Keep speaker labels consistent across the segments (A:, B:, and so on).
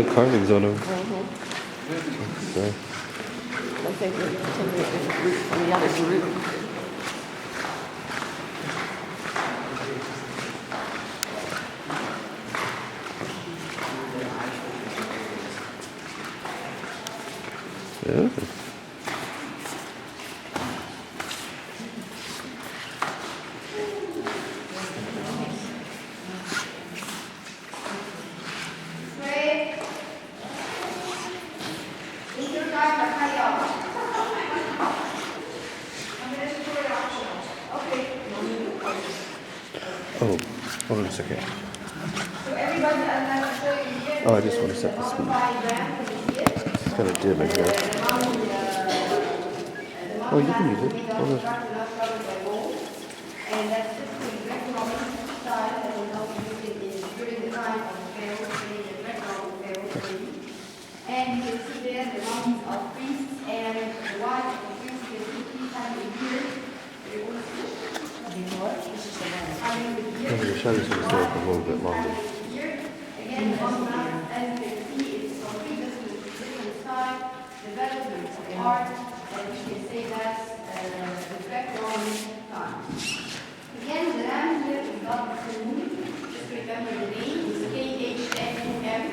A: carvings on them. So.
B: I think we're taking a group from the other group.
A: Yeah. Oh, hold on a second. Oh, I just want to set the speed. It's kind of dim in here. Oh, you can use it. Hold on.
C: And that's just the Greco-Roman style that we know during the time of Pharaoh, the Greco-Roman Pharaoh. And you can see there the mummies of priests and the wives of the priests. You can see 3 times a year.
A: I'm going to show you some stuff a little bit longer.
C: Again, the mummies, as you can see, it's completely different style, development of the art, and we can say that's the Greco-Roman time. Again, the ram here is not Kanun. Just remember the name. It's K-H-N-U-M.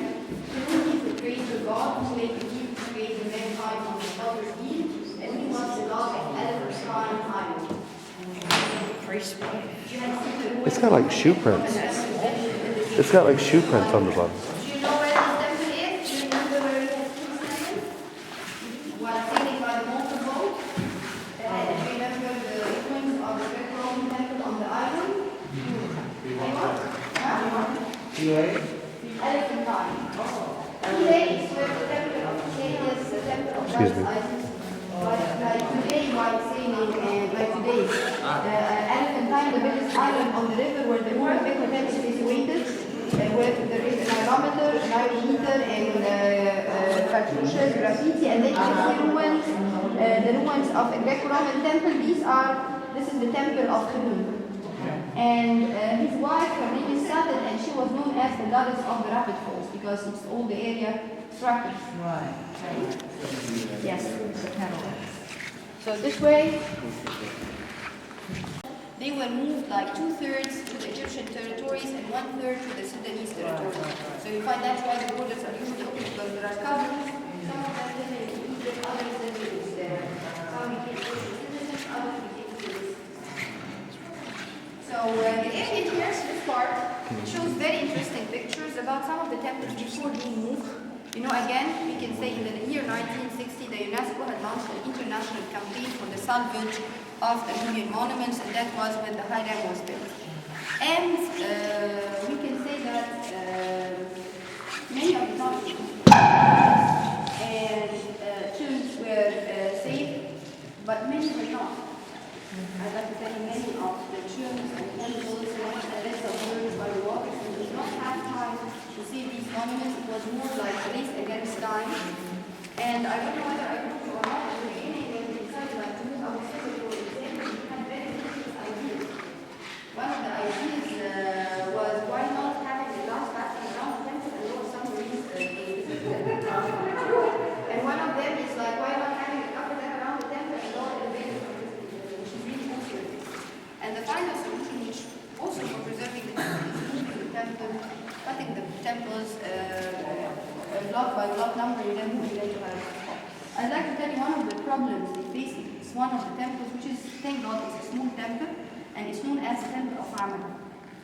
C: Kanun is the creator God who made the people create the mankind on the Father's Eve, and he was the God of Elephantine Island.
A: It's got like shoe prints. It's got like shoe prints on the bottom.
C: Do you know where this temple is? Do you remember where it has been? While sailing by the motor boat, do you remember the ruins of the Greco-Roman temple on the island? Elephantine. Today is where the temple of the temple of Isis. Like today, while sailing, like today, Elephantine, the biggest island on the river where the more equipment is situated, where there is an aerometer, an aerometer, and cartouches, graffiti, and then you can see ruins, the ruins of a Greco-Roman temple. This is the temple of Khnum. And his wife, her name is Saturn, and she was known as the goddess of the rapid falls because it's all the area rapid.
B: Right.
C: Yes. So this way, they were moved like 2/3 to the Egyptian territories and 1/3 to the Sudanese territories. So you find that's why the borders are usually open because there are cousins. Some of them live in Egypt, others live in there. Some became citizens, others became citizens. So the area here, this part, shows very interesting pictures about some of the temples before being moved. You know, again, we can say in the year 1960, the UNESCO had launched an international campaign for the salvage of the Nubian monuments, and that was when the High Dam was built. And we can say that many of the tombs and tombs were safe, but many were not. I'd like to tell you many of the tombs and temples and less observed by the water, and we did not have time to see these monuments. It was more like a race against time. And I don't know whether I told you or not at the beginning when we decided like to move our physical exam, we had very different ideas. One of the ideas was why not having the glass backing around the temple and lower submarines and one of them is like why not having a cover that around the temple and lower elevators, which is really awesome. And the final solution, which also for preserving the temple, is moving the temple, cutting the temples block by block number, and then moving them to higher spot. I'd like to tell you one of the problems is basically it's one of the temples, which is, thank God, it's a small temple, and it's known as the Temple of Ammon.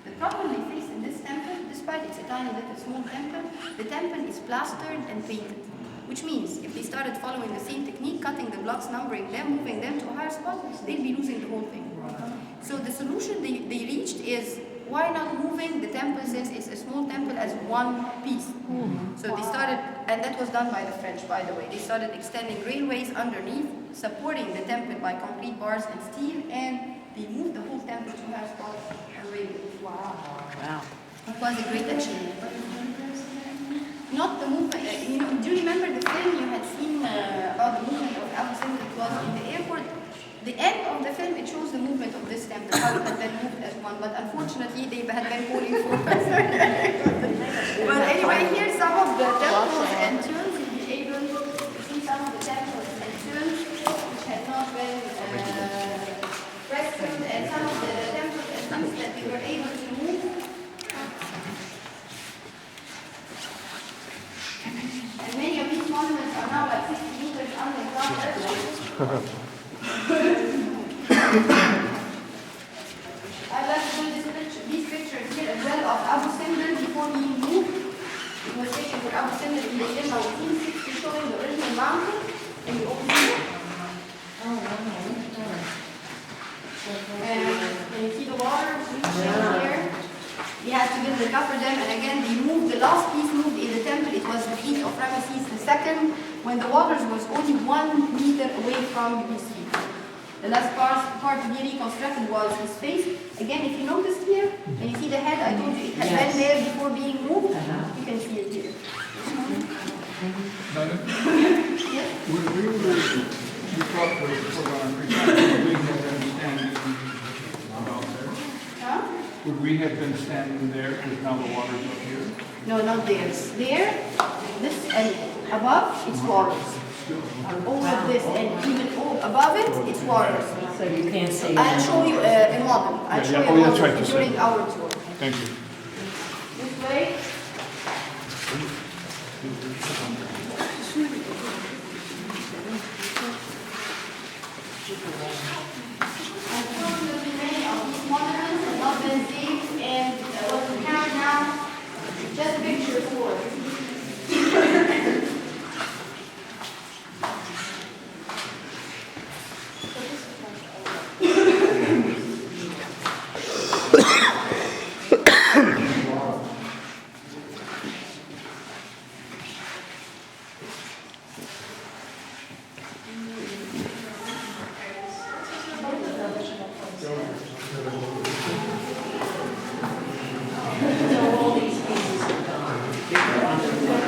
C: The problem we face in this temple, despite it's a tiny little small temple, the temple is plastered and painted. Which means if they started following the same technique, cutting the blocks, numbering them, moving them to a higher spot, they'd be losing the whole thing. So the solution they reached is why not moving the temple, since it's a small temple, as one piece. So they started, and that was done by the French, by the way. They started extending railways underneath, supporting the temple by concrete bars and steel, and they moved the whole temple to higher spot and railways. Wow. It was a great achievement. Not the movement, do you remember the film you had seen about the movement of Abu Simbel? It was in the airport. The end of the film, it shows the movement of this temple, how it had been moved as one, but unfortunately they had been calling for But anyway, here's some of the temples I'd like to show these pictures here as well of Abu Simbel before being moved. It was taken for Abu Simbel in the year 1960, showing the original mountain in the old city. And you see the water reaching here. He had to build the coffer dam, and again they moved, the last piece moved in the temple. It was the feet of Ramesses II, when the waters was only 1 meter away from the sea. The last part to be reconstructed was his face. Again, if you notice here, and you see the head, I told you it had been there before being moved. You can see it here. Yes?
D: We thought we were going to about there.
C: Huh?
D: Would we have been standing there because now the water's up here?
C: No, not there. There, this, and above, it's waters. Over this, and even above it, it's waters.
B: So you can't see.
C: I'll show you a model. I'll show you a
D: that's
C: model
D: right,
C: during our tour.
D: Thank you.
C: This way. Unfortunately, many of these monuments have not been saved, and what we have now is just a picture for it.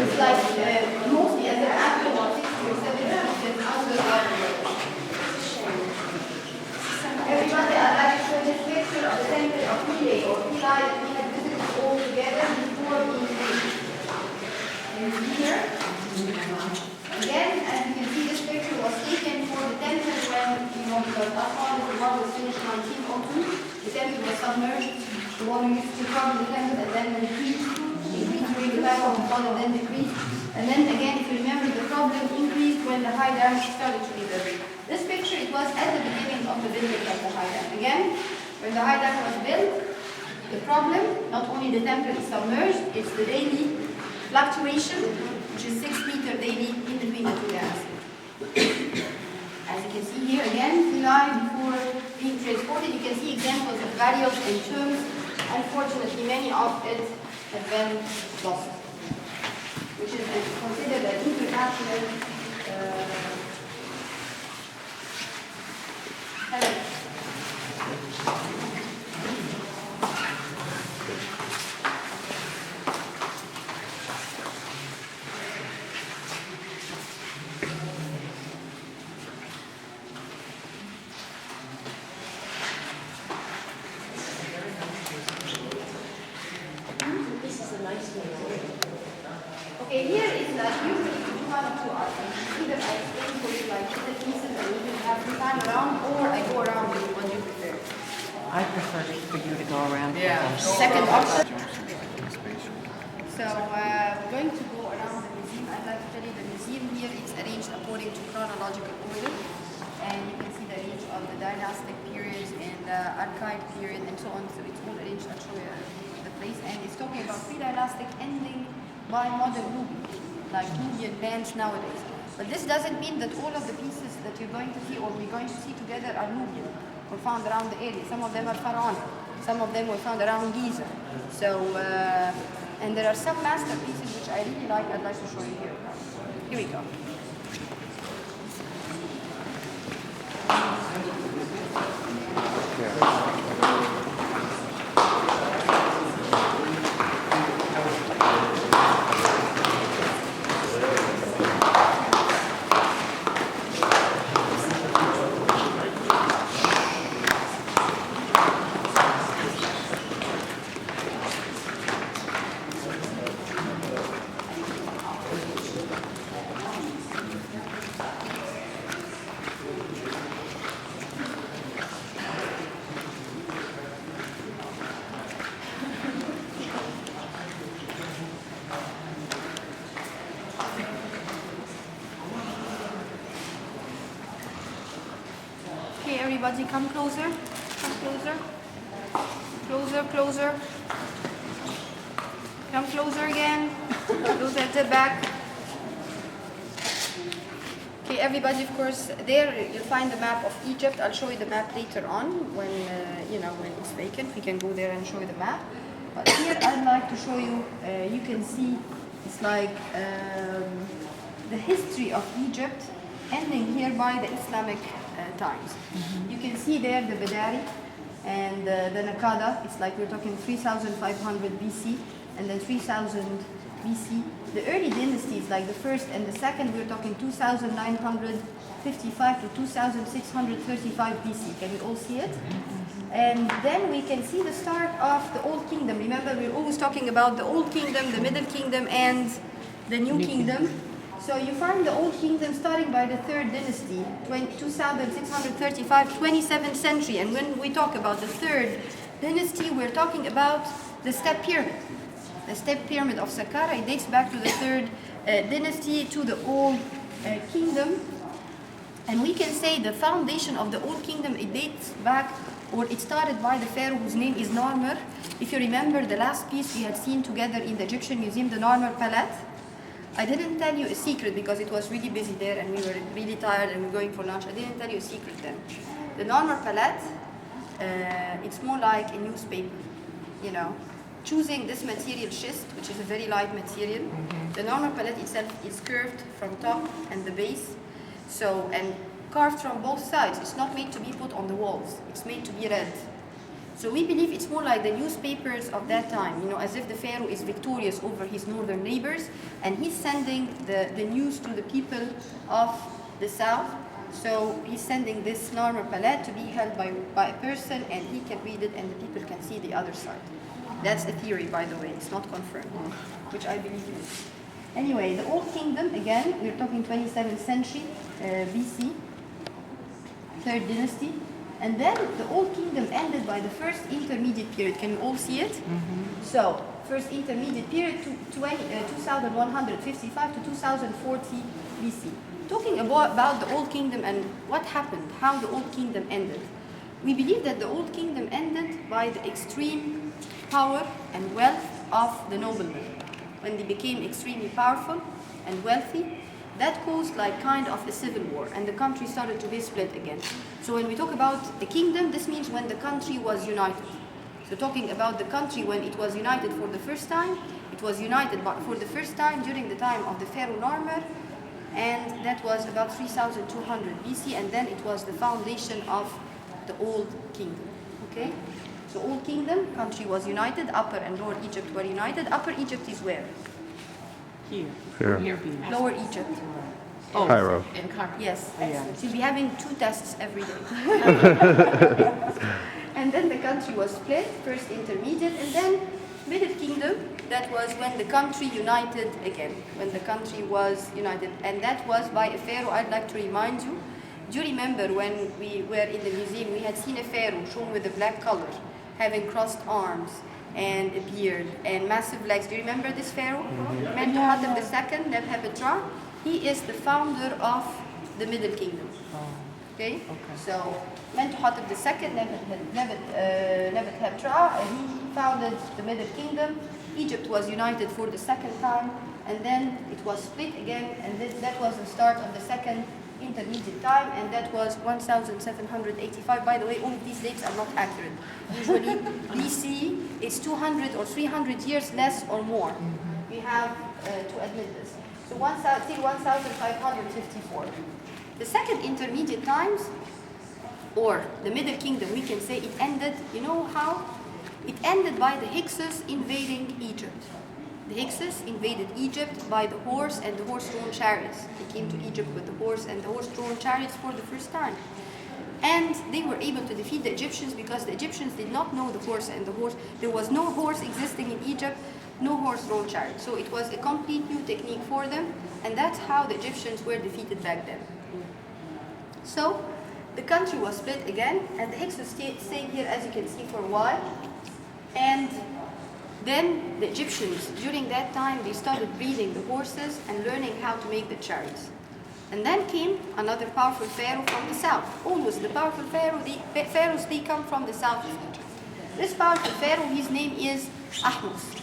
C: It's like mostly as an apple or 60 or 70% out of the everybody, I'd like to show this picture of the temple of Philae or Philae that we had visited all together before being made. And here, again, as you can see, this picture was taken for the temple when, because Aswan is the one was finished in 1902, the temple was submerged, the water used to cover the temple and then increased during the time of the flood and then decreased. And then again, if you remember, the problem increased when the high dam started to be built. This picture, it was at the beginning of the building of the high dam. Again, when the high dam was built, the problem, not only the temple is submerged, it's the daily fluctuation, which is 6 meters daily in between the two dams. As you can see here again, Philae before being transported, you can see examples of various and terms. Unfortunately, many of it have been lost, which is considered an international heritage. Okay, here is usually you do one of two options. Either I explain for you like the pieces and you can have some time around, or I go around with what you prefer.
B: I prefer for you to go around.
C: Second option. So we're going to go around the museum. I'd like to tell you the museum here is arranged according to chronological order. And you can see the range of the dynastic periods and the archive period and so on. So it's all arranged. I'll show you the place. And it's talking about pre-dynastic ending by modern Nubian, like Nubian bands nowadays. But this doesn't mean that all of the pieces that you're going to see or we're going to see together are Nubian or found around the area. Some of them are pharaonic. Some of them were found around Giza. So, and there are some masterpieces which I really like. I'd like to show you here. Here we go. everybody come closer. Come closer. Closer, closer. Come closer again. Closer at the back. Okay, everybody, of course, there you'll find the map of Egypt. I'll show you the map later on when, when it's vacant. We can go there and show you the map. But here I'd like to show you, you can see it's like the history of Egypt ending here by the Islamic times. You can see there the Badari and the Nakada. It's like we're talking 3,500 BC and then 3,000 BC. The early dynasties, like the first and the second, we're talking 2,955 to 2,635 BC. Can you all see it? And then we can see the start of the Old Kingdom. Remember, we're always talking about the Old Kingdom, the Middle Kingdom, and the New Kingdom. So you find the Old Kingdom starting by the third dynasty, 2635, 27th century. And when we talk about the third dynasty, we're talking about the step pyramid. The step pyramid of Saqqara, it dates back to the third dynasty, to the Old Kingdom. And we can say the foundation of the Old Kingdom, it dates back, or it started by the pharaoh whose name is Narmer. If you remember the last piece we had seen together in the Egyptian Museum, the Narmer Palace. I didn't tell you a secret because it was really busy there and we were really tired and we were going for lunch. I didn't tell you a secret then. The Narmer Palace, it's more like a newspaper, you know. Choosing this material schist, which is a very light material. The Narmer palette itself is curved from top and the base, so and carved from both sides. It's not made to be put on the walls. It's made to be read. So we believe it's more like the newspapers of that time, you know, as if the pharaoh is victorious over his northern neighbors and he's sending the news to the people of the south. So he's sending this Narmer palette to be held by a person and he can read it and the people can see the other side. That's a theory, by the way. It's not confirmed, which I believe it is. Anyway, the Old Kingdom, again, we're talking 27th century BC, third dynasty. And then the Old Kingdom ended by the first intermediate period. Can you all see it? So, first intermediate period, 2155 to 2040 BC. Talking about the Old Kingdom and what happened, how the Old Kingdom ended. We believe that the Old Kingdom ended by the extreme power and wealth of the noblemen. When they became extremely powerful and wealthy, that caused like kind of a civil war and the country started to be split again. So when we talk about a kingdom, this means when the country was united. So talking about the country when it was united for the first time, it was united for the first time during the time of the Pharaoh Narmer, and that was about 3,200 BC, and then it was the foundation of the Old Kingdom. Okay? So Old Kingdom, country was united, Upper and Lower Egypt were united. Upper Egypt is where?
B: Here.
A: Here.
C: Lower Egypt.
B: Oh,
A: Cairo.
B: in Cairo.
C: Yes.
B: Yeah.
C: So you'll be having 2 tests every day. And then the country was split, first intermediate, and then Middle Kingdom. That was when the country united again, when the country was united. And that was by a pharaoh. I'd like to remind you. Do you remember when we were in the museum, we had seen a pharaoh shown with a black color, having crossed arms and a beard and massive legs. Do you remember this pharaoh? Mentuhotep II, Nebuchadnezzar. He is the founder of the Middle Kingdom. Okay? So Mentuhotep II, Nebuchadnezzar, he founded the Middle Kingdom. Egypt was united for the second time, and then it was split again, and that was the start of the second intermediate time, and that was 1785. By the way, all of these dates are not accurate. Usually BC is 200 or 300 years less or more. We have to admit this. So till 1554. The second intermediate times, or the Middle Kingdom, we can say it ended, you know how? It ended by the Hyksos invading Egypt. The Hyksos invaded Egypt by the horse and the horse-drawn chariots. They came to Egypt with the horse and the horse-drawn chariots for the first time. And they were able to defeat the Egyptians because the Egyptians did not know the horse and the horse. There was no horse existing in Egypt, no horse-drawn chariot. So it was a complete new technique for them, and that's how the Egyptians were defeated back then. So the country was split again, and the Hyksos stayed here, as you can see, for a while. And then the Egyptians, during that time, they started breeding the horses and learning how to make the chariots. And then came another powerful pharaoh from the south. Always the powerful pharaohs, they come from the south of Egypt. This powerful pharaoh, his name is Ahmose.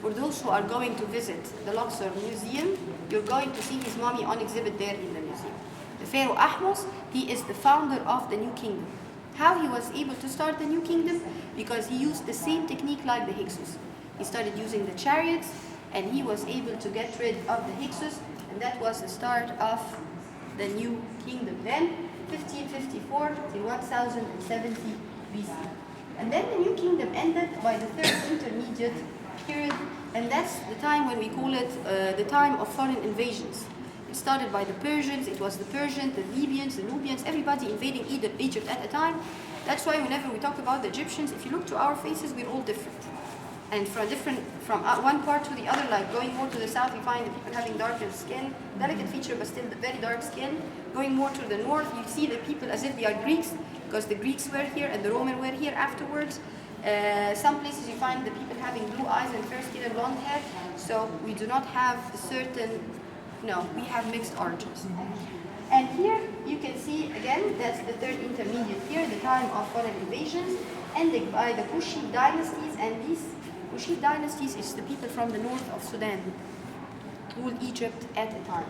C: For those who are going to visit the Luxor Museum, you're going to see his mummy on exhibit there in the museum. The pharaoh Ahmose, he is the founder of the new kingdom. How he was able to start the new kingdom? Because he used the same technique like the Hyksos. He started using the chariots, and he was able to get rid of the Hyksos, and that was the start of the new kingdom. Then, 1554 till 1070 BC. And then the new kingdom ended by the third intermediate period, and that's the time when we call it the time of foreign invasions. It started by the Persians. It was the Persians, the Libyans, the Nubians, everybody invading Egypt at a time. That's why whenever we talk about the Egyptians, if you look to our faces, we're all different. And from one part to the other, like going more to the south, you find the people having darker skin, delicate feature, but still very dark skin. Going more to the north, you see the people as if they are Greeks, because the Greeks were here and the Romans were here afterwards. Some places you find the people having blue eyes and fair skin and blonde hair. So we do not have a certain, no, we have mixed origins. And here you can see again, that's the third intermediate period, the time of foreign invasions, ending by the Kushite dynasties, and these Kushite dynasties is the people from the north of Sudan who ruled Egypt at a time.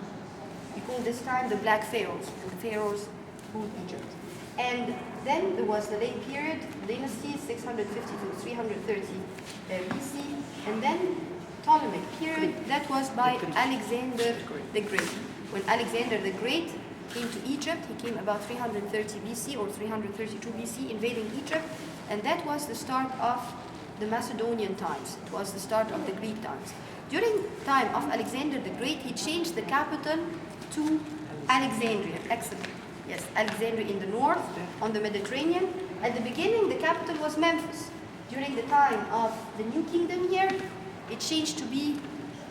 C: We call this time the Black Pharaohs, and the Pharaohs ruled Egypt. And then there was the late period, dynasties 650 to 330 BC, and then Ptolemaic period, that was by Alexander the Great. When Alexander the Great came to Egypt, he came about 330 BC or 332 BC, invading Egypt, and that was the start of the Macedonian times. It was the start of the Greek times. During the time of Alexander the Great, he changed the capital to Alexandria. Excellent. Yes, Alexandria in the north, on the Mediterranean. At the beginning, the capital was Memphis. During the time of the New Kingdom here, it changed to be,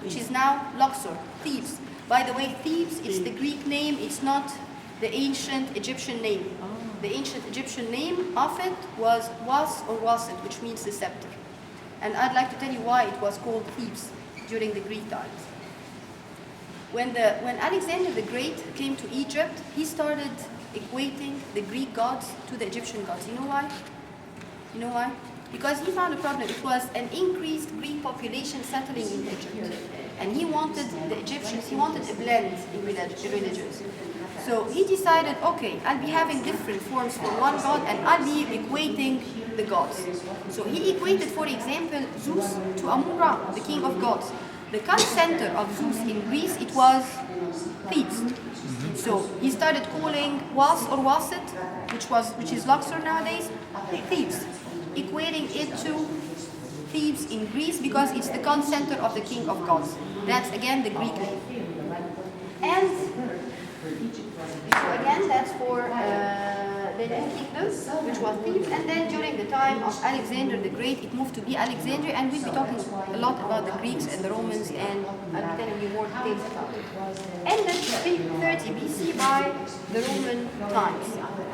C: which is now Luxor, Thebes. By the way, Thebes is the Greek name, it's not the ancient Egyptian name. The ancient Egyptian name of it was Was or Wasit, which means the scepter. And I'd like to tell you why it was called Thebes during the Greek times. When Alexander the Great came to Egypt, he started equating the Greek gods to the Egyptian gods. You know why? You know why? Because he found a problem. It was an increased Greek population settling in Egypt. And he wanted the Egyptians, he wanted a blend in religions. So he decided, okay, I'll be having different forms for one god and I'll be equating the gods. So he equated, for example, Zeus to Amun-Ra, the king of gods. The cult center of Zeus in Greece, it was Thebes. So he started calling Was or Wasit, which is Luxor nowadays, Thebes, equating it to Thebes in Greece because it's the cult center of the king of gods. That's again the Greek name. And so again, that's for the New Kingdom, which was Thebes. And then during the time of Alexander the Great, it moved to be Alexandria. And we'll be talking a lot about the Greeks and the Romans, and I'll be telling you more details about it. Ended 330 BC by the Roman times,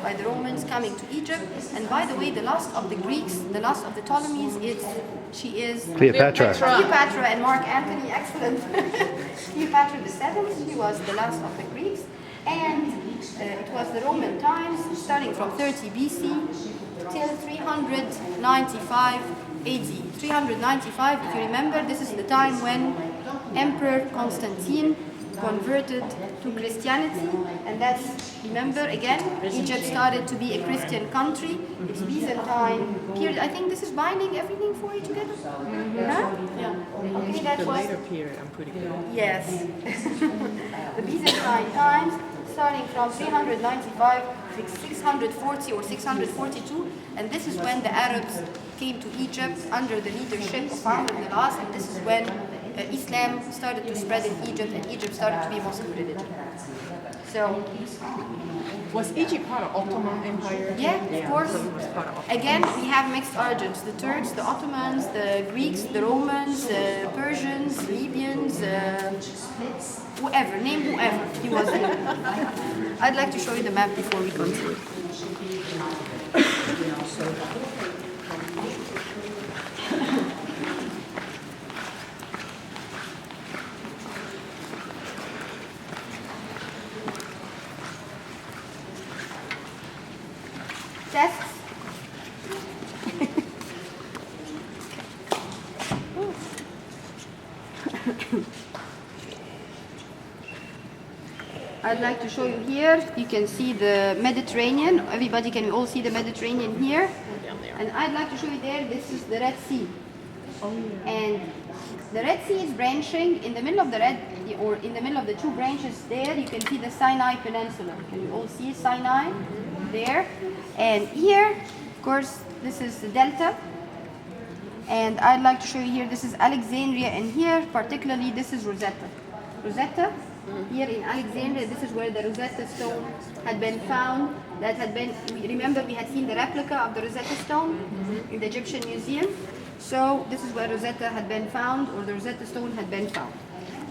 C: by the Romans coming to Egypt. And by the way, the last of the Greeks, the last of the Ptolemies, she is
A: Cleopatra.
C: Cleopatra and Mark Antony, excellent. Cleopatra VII, she was the last of the Greeks. And it was the Roman times, starting from 30 BC till 395 AD. 395, if you remember, this is the time when Emperor Constantine converted to Christianity, and that's, remember again, Egypt started to be a Christian country. It's Byzantine period. I think this is binding everything for you together. Huh?
B: Yeah.
C: Okay, that
B: The
C: was
B: later period, I'm pretty good.
C: yes. The Byzantine times, starting from 395 to 640 or 642, and this is when the Arabs came to Egypt under the leadership of Amr ibn al-As, and this is when Islam started to spread in Egypt, and Egypt started to be a Muslim religion. So,
B: Was Egypt part of Ottoman Empire?
C: yeah, of course.
B: So it was part of Ottoman.
C: Again, we have mixed origins. The Turks, the Ottomans, the Greeks, the Romans, the Persians, Libyans, whoever, name whoever he was in. I'd like to show you the map before we continue. I'd like to show you here. You can see the Mediterranean. Everybody can all see the Mediterranean here. And I'd like to show you there. This is the Red Sea. And the Red Sea is branching in the middle of the in the middle of the two branches there. You can see the Sinai Peninsula. Can you all see Sinai there? And here, of course, this is the Delta. And I'd like to show you here. This is Alexandria, and here, particularly, this is Rosetta. Rosetta. Here in Alexandria, this is where the Rosetta Stone had been found. That had been, remember we had seen the replica of the Rosetta Stone in the Egyptian Museum. So this is where Rosetta had been found, or the Rosetta Stone had been found.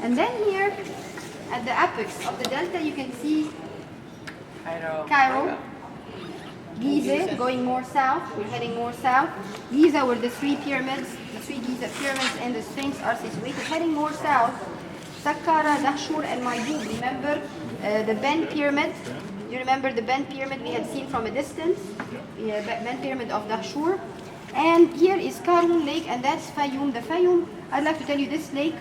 C: And then here, at the apex of the delta, you can see Cairo, Giza, going more south. We're heading more south. Giza, where the three pyramids, the three Giza pyramids and the Sphinx are situated. Heading more south, Saqqara, Dahshur, and Maydub. Remember the Bend Pyramid? You remember the Bend Pyramid we had seen from a distance? The Bend Pyramid of Dahshur. And here is Karun Lake, and that's Fayum. The Fayum, I'd like to tell you this lake,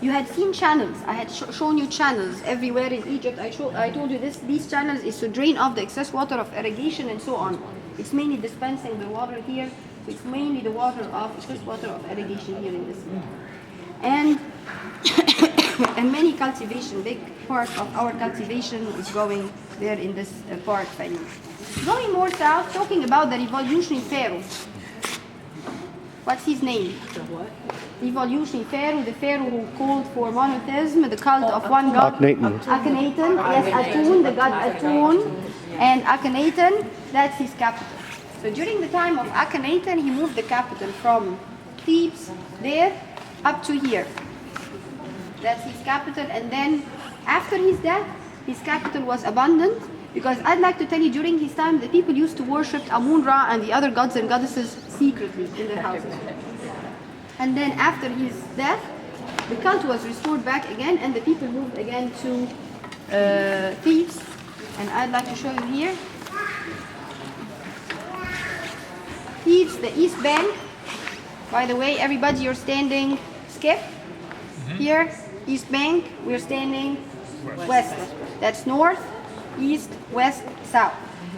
C: you had seen channels. I had shown you channels everywhere in Egypt. I told you these channels is to drain off the excess water of irrigation and so on. It's mainly dispensing the water here. So it's mainly the water of excess water of irrigation here in this lake. And and many cultivation, big part of our cultivation is going there in this part. Going more south, talking about the revolutionary pharaoh. What's his name?
B: The what?
C: Revolutionary pharaoh, the pharaoh who called for monotheism, the cult of one god.
A: Akhenaten.
C: Akhenaten, yes, Atun, the god Atun, and Akhenaten, that's his capital. So during the time of Akhenaten, he moved the capital from Thebes there up to here. That's his capital, and then after his death, his capital was abandoned, because I'd like to tell you, during his time, the people used to worship Amun-Ra and the other gods and goddesses secretly in their houses. And then after his death, the cult was restored back again, and the people moved again to Thebes. And I'd like to show you here. Thebes, the East Bank. By the way, everybody, you're standing skip. Here, East Bank, we're standing west. That's north, east, west, south.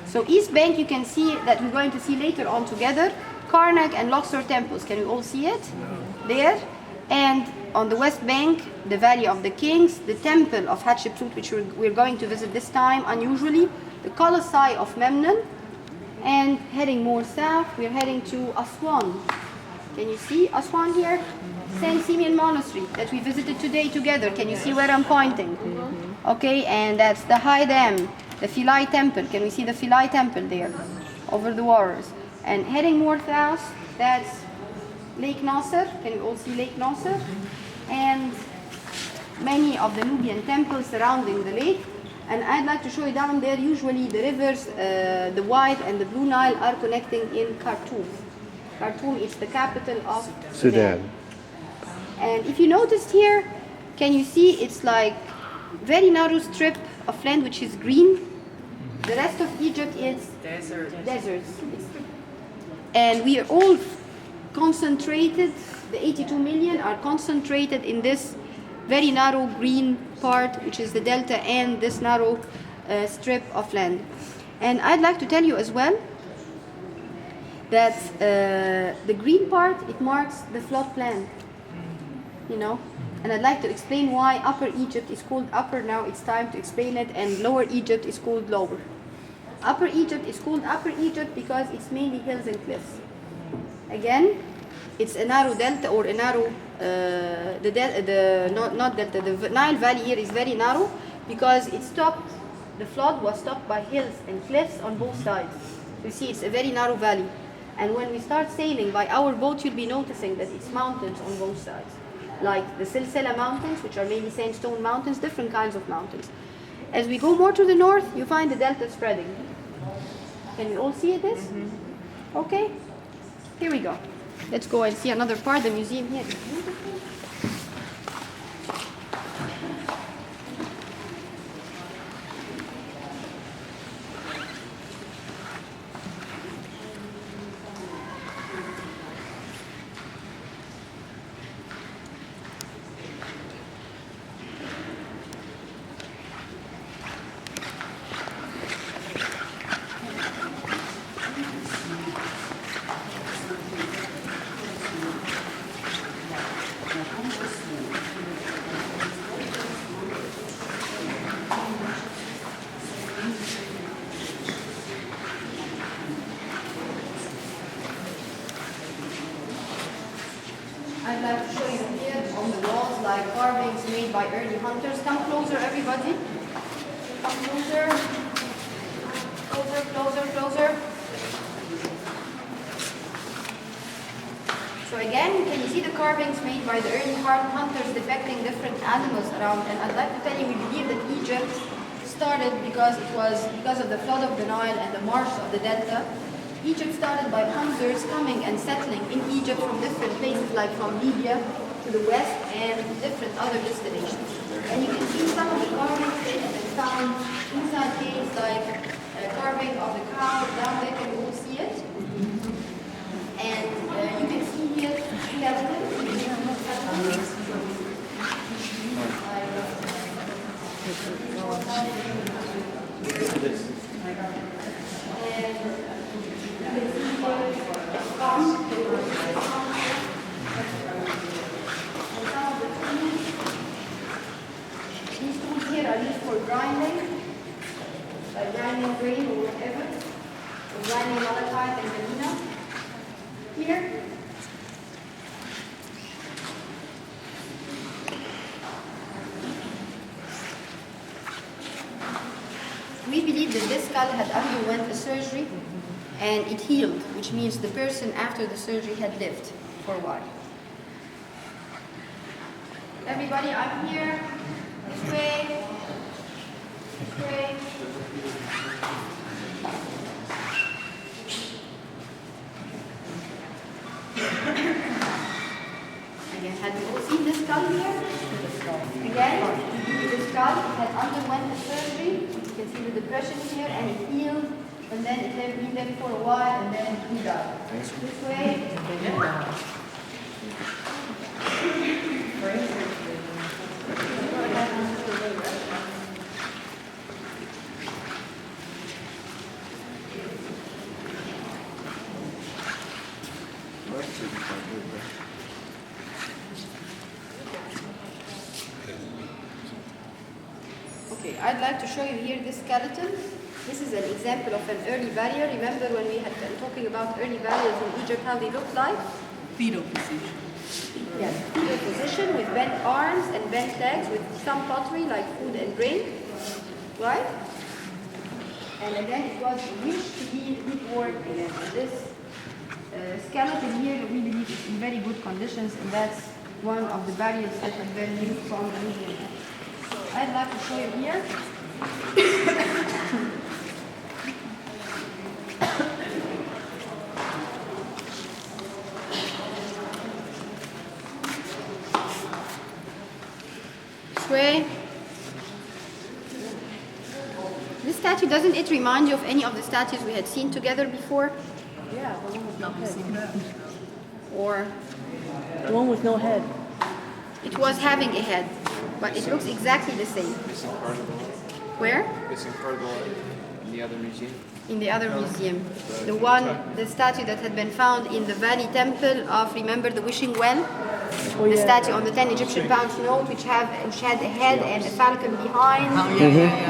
C: So East Bank, you can see that we're going to see later on together, Karnak and Luxor temples. Can you all see it? There. And on the West Bank, the Valley of the Kings, the temple of Hatshepsut, which we're going to visit this time unusually, the Colossi of Memnon, and heading more south, we're heading to Aswan. Can you see Aswan here? Saint Simeon Monastery that we visited today together. Can you see where I'm pointing? Okay, and that's the High Dam, the Philae Temple. Can we see the Philae Temple there over the waters? And heading more south, that's Lake Nasser. Can you all see Lake Nasser? And many of the Nubian temples surrounding the lake. And I'd like to show you down there, usually the rivers, the White and the Blue Nile are connecting in Khartoum. Khartoum is the capital of Sudan. And if you noticed here, can you see it's like very narrow strip of land which is green. The rest of Egypt is deserts. And we are all concentrated, the 82 million are concentrated in this very narrow green part, which is the delta, and this narrow strip of land. And I'd like to tell you as well that the green part, it marks the floodplain, you know. And I'd like to explain why Upper Egypt is called Upper. Now it's time to explain it. And Lower Egypt is called Lower. Upper Egypt is called Upper Egypt because it's mainly hills and cliffs. Again, it's a narrow delta, or a narrow, not delta, the Nile Valley here is very narrow because it stopped, the flood was stopped by hills and cliffs on both sides. You see, it's a very narrow valley. And when we start sailing by our boat, you'll be noticing that it's mountains on both sides. Like the Silsila Mountains, which are mainly sandstone mountains, different kinds of mountains. As we go more to the north, you find the delta spreading. Can we all see this? Okay, here we go. Let's go and see another part. The museum here is beautiful. I'd like to show you here on the walls, like carvings made by early hunters. Come closer, everybody. Come closer. Closer, closer, closer. So again, can you see the carvings made by the early hunters depicting different animals around? And I'd like to tell you, we believe that Egypt started because of the flood of the Nile and the marsh of the delta. Egypt started by hunters coming and settling in Egypt from different places, like from Libya to the west and different other destinations. And you can see some of the carvings that have been found inside caves, like a carving of the cow down there. Can you all see it? And you can see here skeletons. These tools here are used for grinding, like grinding grain or whatever, or grinding malachite and galena. Here. We believe that this skull had underwent a surgery and it healed, which means the person after the surgery had lived for a while. Everybody, I'm here. This way. This way. Again, have you all seen this skull here? Again, the skull had underwent a surgery. You can see the depression here, and it healed, and then it lived for a while, and then he died. This way. Okay, I'd like to show you here this skeleton. This is an example of an early barrier. Remember when we had been talking about early barriers in Egypt, how they looked like?
B: Fetal position.
C: Yes, fetal position with bent arms and bent legs with some pottery like food and grain, right? And again, it was a wish to be reborn again. And this skeleton here, we believe is in very good conditions, and that's one of the barriers that have been used from the Nubian. I'd like to show you here. This statue, doesn't it remind you of any of the statues we had seen together before?
B: Yeah, the one with no head.
C: Or
B: The one with no head.
C: it was having a head, but it looks exactly the same.
E: Missing part of the leg.
C: Where?
E: Missing part of the leg in the other museum.
C: In the other museum. The statue that had been found in the Valley Temple of, remember the wishing well? The statue on the 10 Egyptian pounds note, which had a head and a falcon behind.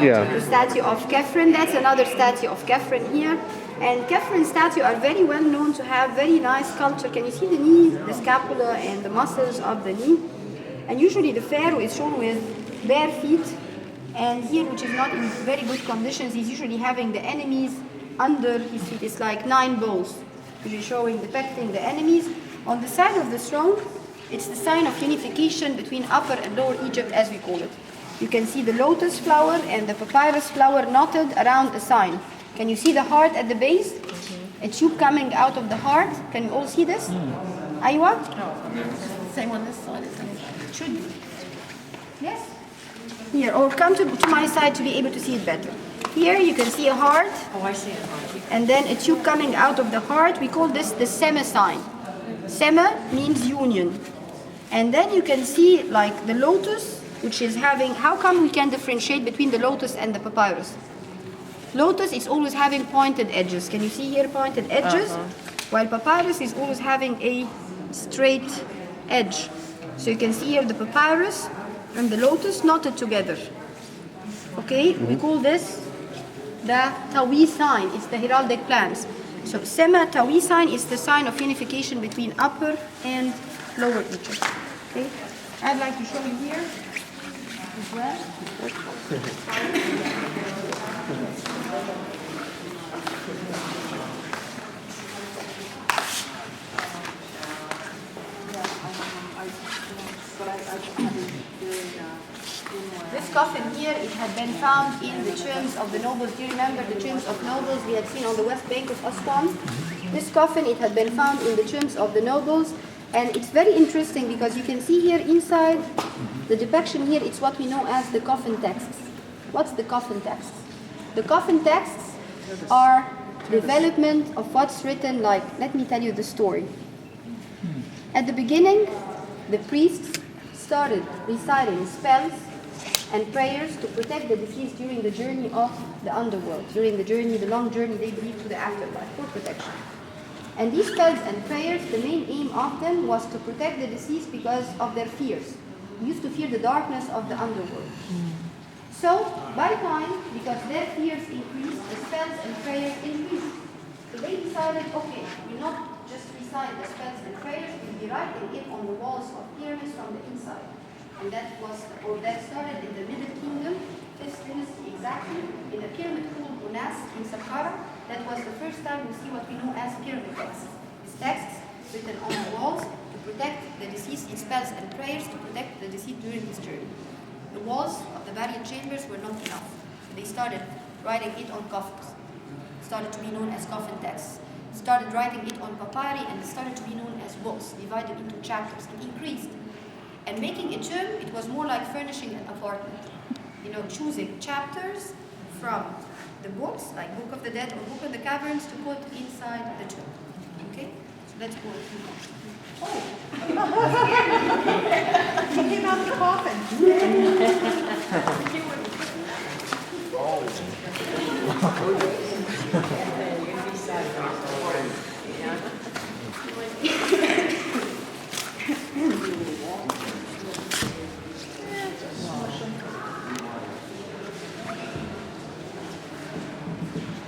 A: Yeah.
C: The statue of Khafren, that's another statue of Khafren here. And Khafren statues are very well known to have very nice sculpture. Can you see the knee, the scapula, and the muscles of the knee? And usually the pharaoh is shown with bare feet. And here, which is not in very good conditions, he's usually having the enemies under his feet. It's like 9 bowls, usually depicting the enemies. On the side of the throne, it's the sign of unification between Upper and Lower Egypt, as we call it. You can see the lotus flower and the papyrus flower knotted around the sign. Can you see the heart at the base? A tube coming out of the heart. Can you all see this? Aywa?
B: Same on this side.
C: It should be. Yes? Here, or come to my side to be able to see it better. Here you can see a heart,
B: Oh, I see it.
C: and then a tube coming out of the heart. We call this the Sema sign. Sema means union. And then you can see like the lotus, which is having, how come we can differentiate between the lotus and the papyrus? Lotus is always having pointed edges. Can you see here pointed edges? While papyrus is always having a straight edge. So you can see here the papyrus and the lotus knotted together. Okay, we call this the Tawi sign. It's the heraldic plans. So Sema Tawi sign is the sign of unification between Upper and Lower Egypt. Okay, I'd like to show you here as well. This coffin here, it had been found in the tombs of the nobles. Do you remember the tombs of nobles we had seen on the west bank of Aswan? This coffin, it had been found in the tombs of the nobles. And it's very interesting because you can see here inside the depiction here, it's what we know as the coffin texts. What's the coffin texts? The coffin texts are development of what's written, like, let me tell you the story. At the beginning, the priests started reciting spells and prayers to protect the deceased during the journey of the underworld, during the journey, the long journey they believe to the afterlife, for protection. And these spells and prayers, the main aim of them was to protect the deceased because of their fears. They used to fear the darkness of the underworld. So, by time, because their fears increased, the spells and prayers increased. So they decided, okay, we'll not just recite the spells and prayers, we'll be writing it on the walls of pyramids from the inside. And that started in the Middle Kingdom, 5th dynasty exactly, in a pyramid called Unas in Saqqara. That was the first time we see what we know as pyramid texts. These texts written on the walls to protect the deceased in spells and prayers to protect the deceased during his journey. The walls of the burial chambers were not enough. So they started writing it on coffins. It started to be known as coffin texts. Started writing it on papyri, and it started to be known as books, divided into chapters. It increased. And making a tomb, it was more like furnishing an apartment. You know, choosing chapters from the books, like Book of the Dead or Book of the Caverns, to put inside the tomb. Okay? So let's go a few more.
B: He came out the coffin.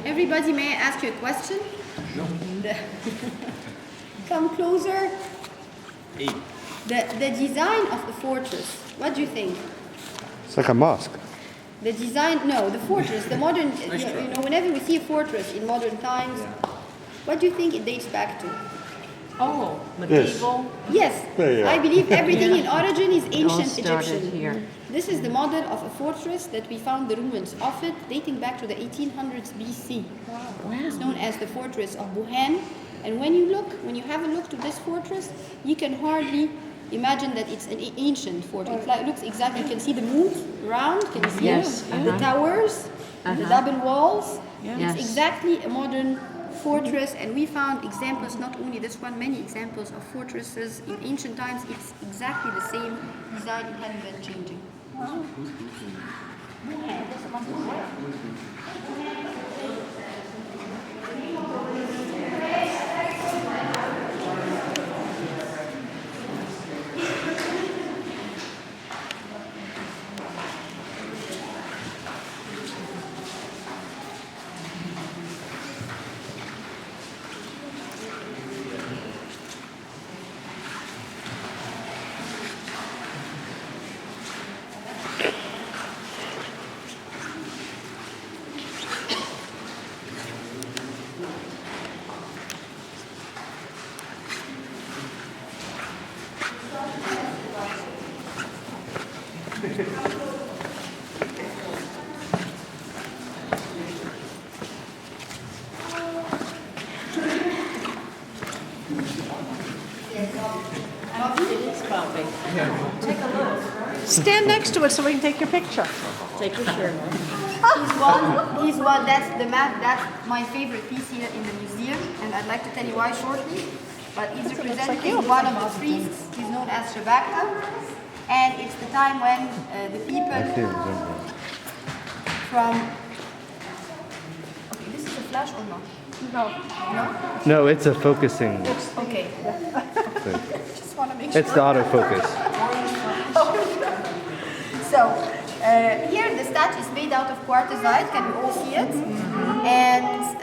C: Everybody, may I ask you a question? No. Come closer. The design of the fortress, what do you think?
A: It's like a mosque.
C: The design, no, the fortress, the modern, you know, whenever we see a fortress in modern times, what do you think it dates back to?
B: Oh, medieval.
C: Yes,
A: Yeah.
C: I believe everything in origin is
B: All
C: ancient
B: started
C: Egyptian.
B: here.
C: This is the model of a fortress that we found the ruins of it dating back to the 1800s BC. It's known as the fortress of Buhan. And when you have a look to this fortress, you can hardly imagine that it's an ancient fortress. It looks exactly, you can see the moat round, can you see
B: Yes,
C: the towers, the double walls.
B: Yes.
C: It's exactly a modern fortress, and we found examples, not only this one, many examples of fortresses in ancient times. It's exactly the same design, it hadn't been changing.
B: Stand next to it so we can take your picture. Take your shirt.
C: He's one, that's the map, that's my favorite piece here in the museum, and I'd like to tell you why shortly. But he's representing one of the priests, he's known as Shabaka, and it's the time when the people from... Okay, this is a flash or not? No?
A: No, it's a focusing.
C: Okay.
B: Just want to make sure.
A: It's the autofocus.
C: So, here the statue is made out of quartzite, can you all see it? And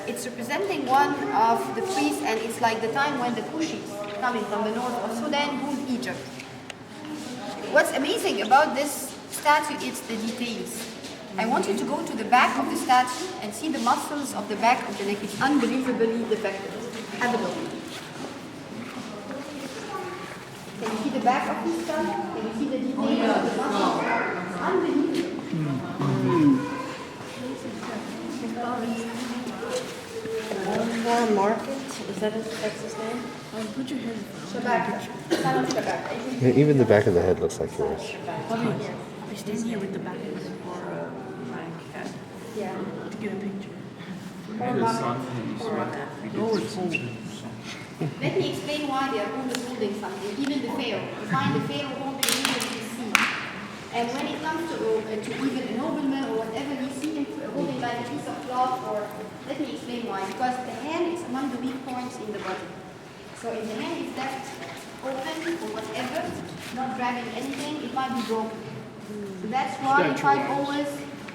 C: it's representing one of the priests, and it's like the time when the Kushis coming from the north of Sudan ruled Egypt. What's amazing about this statue is the details. I want you to go to the back of the statue and see the muscles of the back of the neck. It's unbelievably depicted. Have a look. Can you see the back of this statue? Can you see the details of the muscles? It's unbelievable.
B: Market, is that that's his name?
F: Put your hand.
C: Shabaka. Salam Shabaka.
A: Yeah, even the back of the head looks like yours.
F: I stand here with the back of the for my cat
C: Yeah.
F: to get a picture.
C: Let me explain why they are always holding something, even the pharaoh. You find the pharaoh holding usually the sea. And when it comes to even a nobleman or whatever, you see him holding like a piece of cloth or... Let me explain why. Because the hand is among the weak points in the body. So if the hand is left open or whatever, not grabbing anything, it might be broken. So that's why you find always...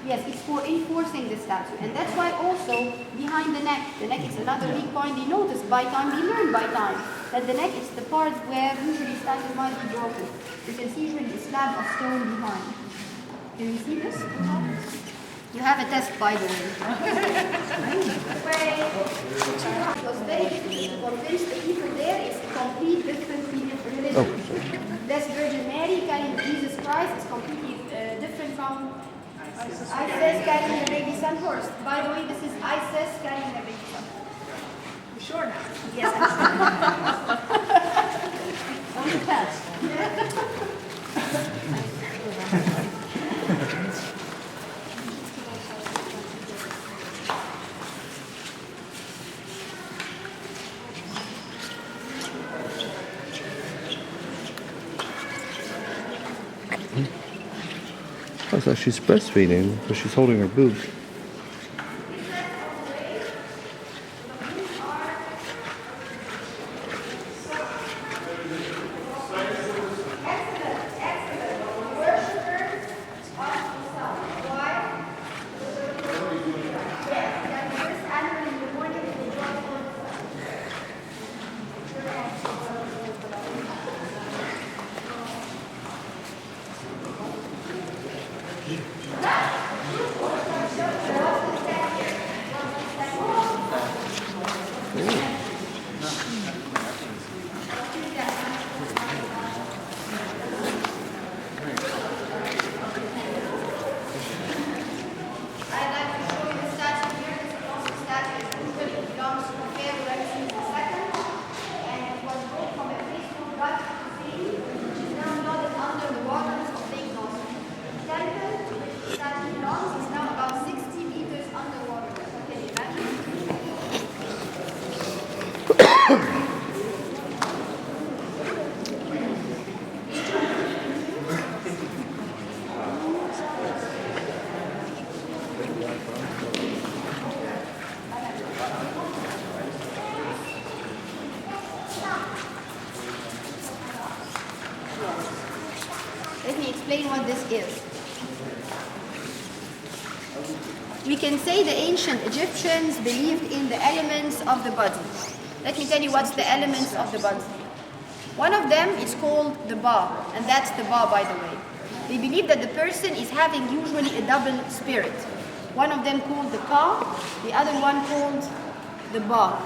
C: Yes, it's for enforcing the statue. And that's why also behind the neck is another weak point. We notice by time, we learn by time, that the neck is the part where usually statues might be broken. You can see usually a slab of stone behind. Can you see this? You have a test, by the way. It was very difficult to convince the people there it's a complete different religion. This Virgin Mary carrying Jesus Christ is completely different from Isis carrying the baby son horse. By the way, this is Isis carrying the baby son.
B: You sure now?
C: Yes, I'm
B: On the test.
A: Oh, so she's breastfeeding, but she's holding her boob.
C: Let me explain what this is. We can say the ancient Egyptians believed in the elements of the body. Let me tell you what's the elements of the body. One of them is called the Ba, and that's the Ba, by the way. They believe that the person is having usually a double spirit. One of them called the Ka, the other one called the Ba.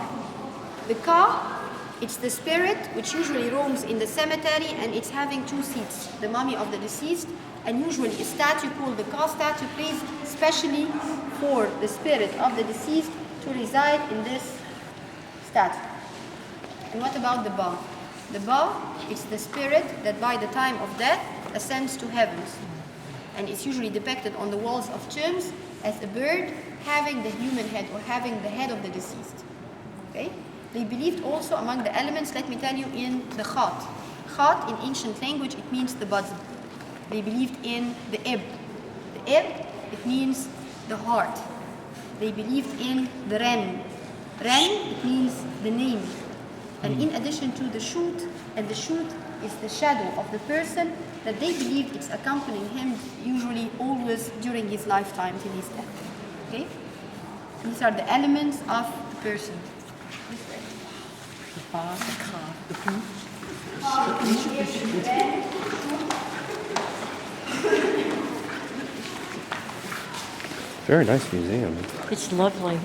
C: The Ka, it's the spirit which usually roams in the cemetery, and it's having two seats, the mummy of the deceased, and usually a statue called the Ka statue placed specially for the spirit of the deceased to reside in this statue. And what about the Ba? The Ba, it's the spirit that by the time of death ascends to heavens. And it's usually depicted on the walls of tombs as a bird having the human head or having the head of the deceased. Okay? They believed also among the elements, let me tell you, in the Khat. Khat in ancient language, it means the body. They believed in the Ib. The Ib, it means the heart. They believed in the Ren. Ren, it means the name. And in addition to the Shut, and the Shut is the shadow of the person that they believe it's accompanying him usually always during his lifetime till his death. Okay? These are the elements of the person.
F: The ba, the ka, the pu.
A: Very nice museum.
F: It's lovely.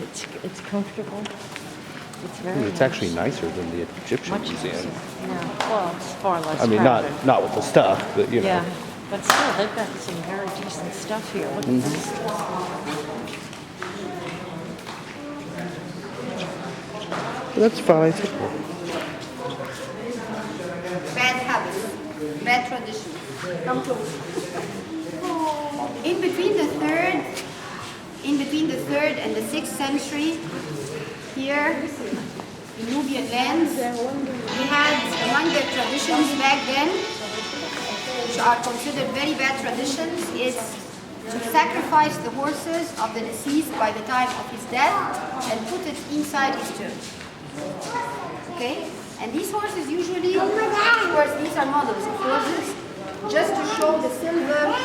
F: It's comfortable. It's very
A: It's actually nicer than the Egyptian
F: much
A: museum.
F: nicer. Yeah. Well, it's far less
A: I mean,
F: crowded.
A: not with the stuff, but you know.
F: Yeah, but still, they've got some very decent stuff here. Look at this.
A: That's fine.
C: Bad habits, bad traditions. Come close. In between the third and the 6th century, here in Nubian lands, we had among the traditions back then, which are considered very bad traditions, is to sacrifice the horses of the deceased by the time of his death and put it inside his tomb. Okay? And these horses usually, of course, these are models of horses, just to show the silver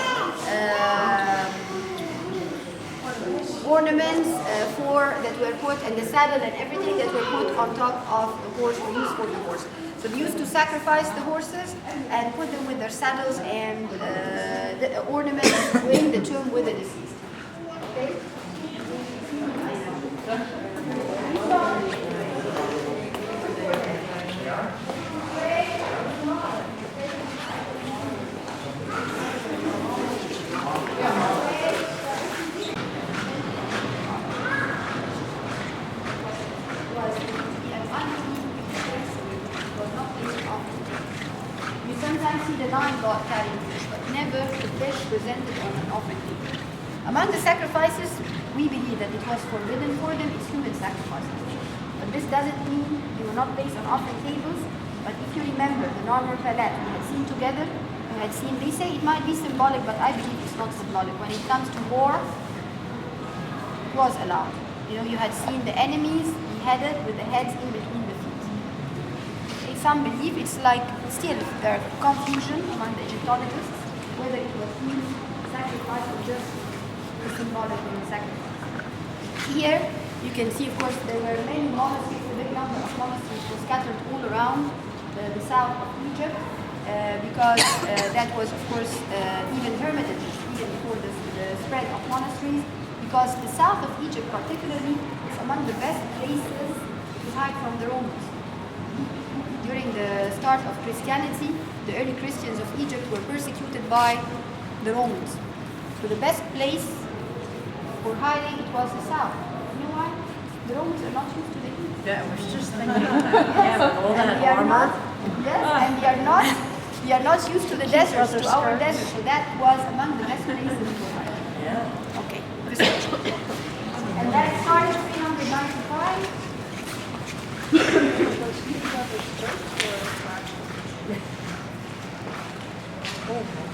C: ornaments that were put, and the saddle and everything that were put on top of the horse or used for the horse. So they used to sacrifice the horses and put them with their saddles and the ornaments in the tomb with the deceased. Okay? You sometimes see the lion god carrying fish, but never the fish presented on an offering table. Among the sacrifices, we believe that it was forbidden for them, it's human sacrifices. But this doesn't mean they were not placed on offering tables. But if you remember the normal palat we had seen together, they say it might be symbolic, but I believe it's not symbolic. When it comes to war, it was allowed. You know, you had seen the enemies beheaded with the heads in between the feet. Okay, some believe it's like, still there are confusion among the Egyptologists whether it was human sacrifice or just a symbolic sacrifice. Here you can see, of course, there were many monasteries, a big number of monasteries were scattered all around the south of Egypt, because that was, of course, even hermitage, even before the spread of monasteries, because the south of Egypt particularly is among the best places to hide from the Romans. During the start of Christianity, the early Christians of Egypt were persecuted by the Romans. So the best place for hiding, it was the south. You know why? The Romans are not used to the heat.
F: Yeah, I was just thinking that. Yeah, with all that armor.
C: And we are not used to the deserts, to our desert. So that was among the best places for hiding.
F: Yeah.
C: Okay. And that started 395.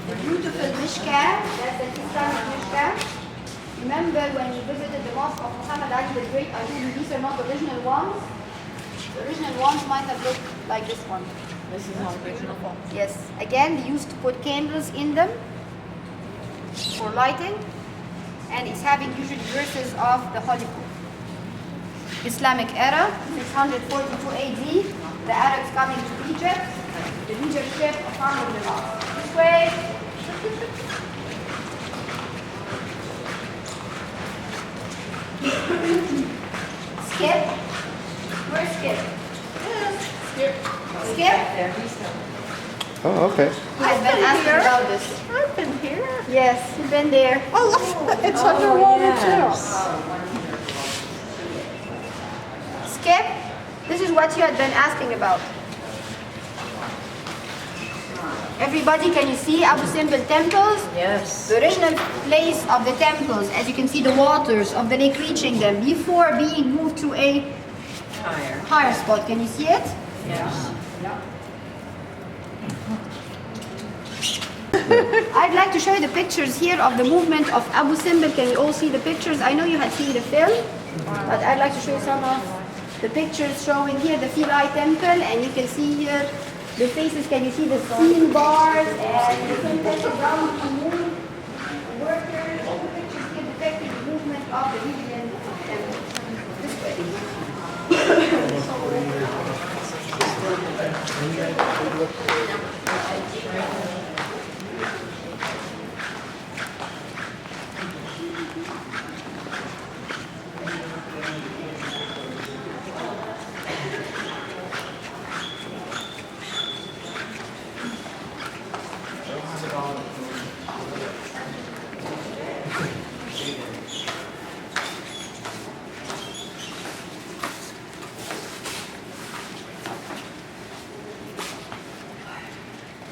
C: The beautiful Mishkan, that's the Islamic Mishkan. Remember when he visited the mosque of Muhammad Ali the Great, I told you these are not the original ones. The original ones might have looked like this one.
F: This is our original one.
C: Yes. Again, they used to put candles in them for lighting, and it's having usually verses of the Holy Book. Islamic era, 642 AD, the Arabs coming to Egypt, the leadership of Amr ibn al-As. This way. Skip. Where's Skip? Skip?
A: Oh, okay.
C: I've been asking about this.
B: I've been here.
C: Yes, you've been there.
B: Oh, look, it's underwater
C: Skip, this is what you had been asking about. Everybody, can you see Abu Simbel temples?
F: Yes.
C: The original place of the temples, as you can see the waters of the lake reaching them before being moved to a higher spot. Can you see it?
F: Yes.
C: I'd like to show you the pictures here of the movement of Abu Simbel. Can you all see the pictures? I know you had seen the film, but I'd like to show you some of the pictures showing here the Philae temple, and you can see here the faces. Can you see the steel bars and the temple down to move workers? All the pictures here depicting the movement of the Nubian temples.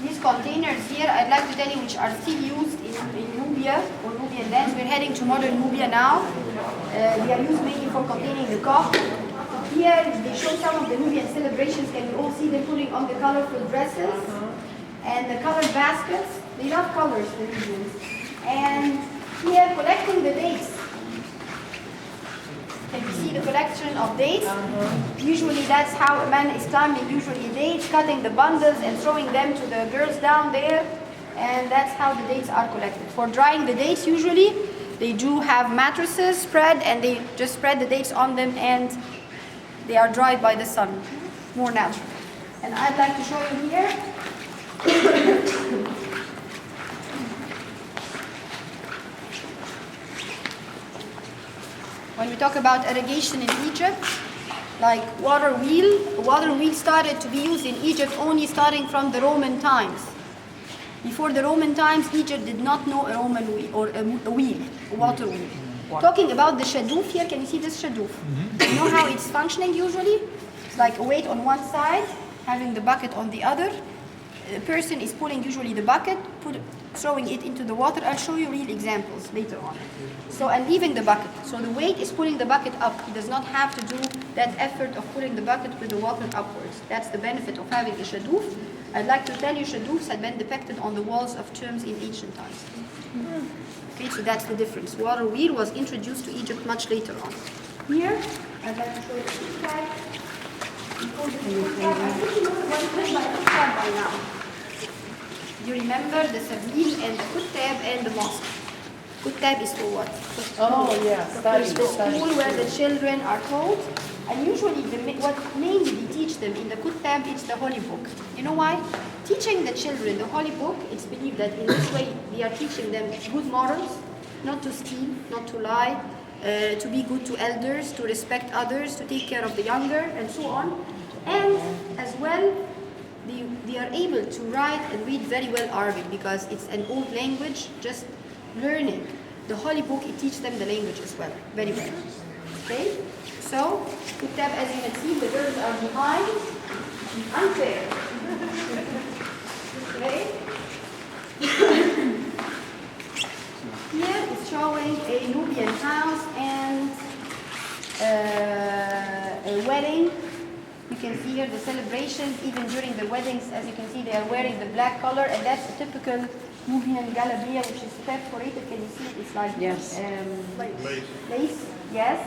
C: These containers here, I'd like to tell you, which are still used in Nubia or Nubian lands. We're heading to modern Nubia now. They are used mainly for containing the koch. Here, they show some of the Nubian celebrations. Can you all see them putting on the colorful dresses and the colored baskets? They love colors, the Nubians. And here, collecting the dates. Can you see the collection of dates? Usually that's how a man is climbing usually dates, cutting the bundles and throwing them to the girls down there. And that's how the dates are collected. For drying the dates, usually they do have mattresses spread and they just spread the dates on them and they are dried by the sun. More natural. And I'd like to show you here. When we talk about irrigation in Egypt, like water wheel started to be used in Egypt only starting from the Roman times. Before the Roman times, Egypt did not know a Roman wheel or a water wheel. Talking about the shadoof here, can you see this shadoof? You know how it's functioning usually? It's like a weight on one side, having the bucket on the other. The person is pulling usually the bucket, throwing it into the water. I'll show you real examples later on. So, and leaving the bucket. So the weight is pulling the bucket up. He does not have to do that effort of pulling the bucket with the water upwards. That's the benefit of having a shadoof. I'd like to tell you shadoofs had been depicted on the walls of tombs in ancient times. Okay, so that's the difference. Water wheel was introduced to Egypt much later on. Here, I'd like to show you the footbag. I think you know the one played by footbag by now. You remember the Sabil and the Kuttab and the mosque. Kuttab is for what?
B: Oh, yeah,
C: The school where the children are taught. And usually, what mainly they teach them in the Kuttab, it's the Holy Book. You know why? Teaching the children the Holy Book, it's believed that in this way they are teaching them good morals, not to steal, not to lie, to be good to elders, to respect others, to take care of the younger, and so on. And as well, they are able to write and read very well Arabic because it's an old language, just learning. The Holy Book, it teaches them the language as well, very well. Okay? So, Kuttab, as you can see, the girls are behind. Unfair. Okay? Here is showing a Nubian house and a wedding. You can see here the celebrations, even during the weddings, as you can see, they are wearing the black color, and that's a typical Nubian galabia, which is perforated. Can you see it? It's like
B: Yes.
C: lace. Yes.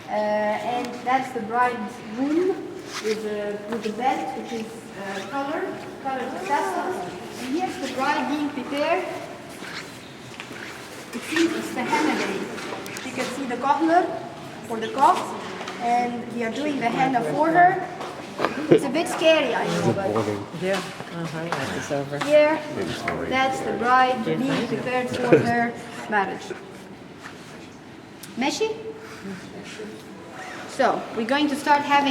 C: And that's the bride's room with the belt, which is colored tassels. And here's the bride being prepared. It's the henna day. You can see the kohler for the koch, and we are doing the henna for her. It's a bit scary, I know, but
B: Yeah. It's over.
C: here, that's the bride being prepared for her marriage. Meshi? So, we're going to start having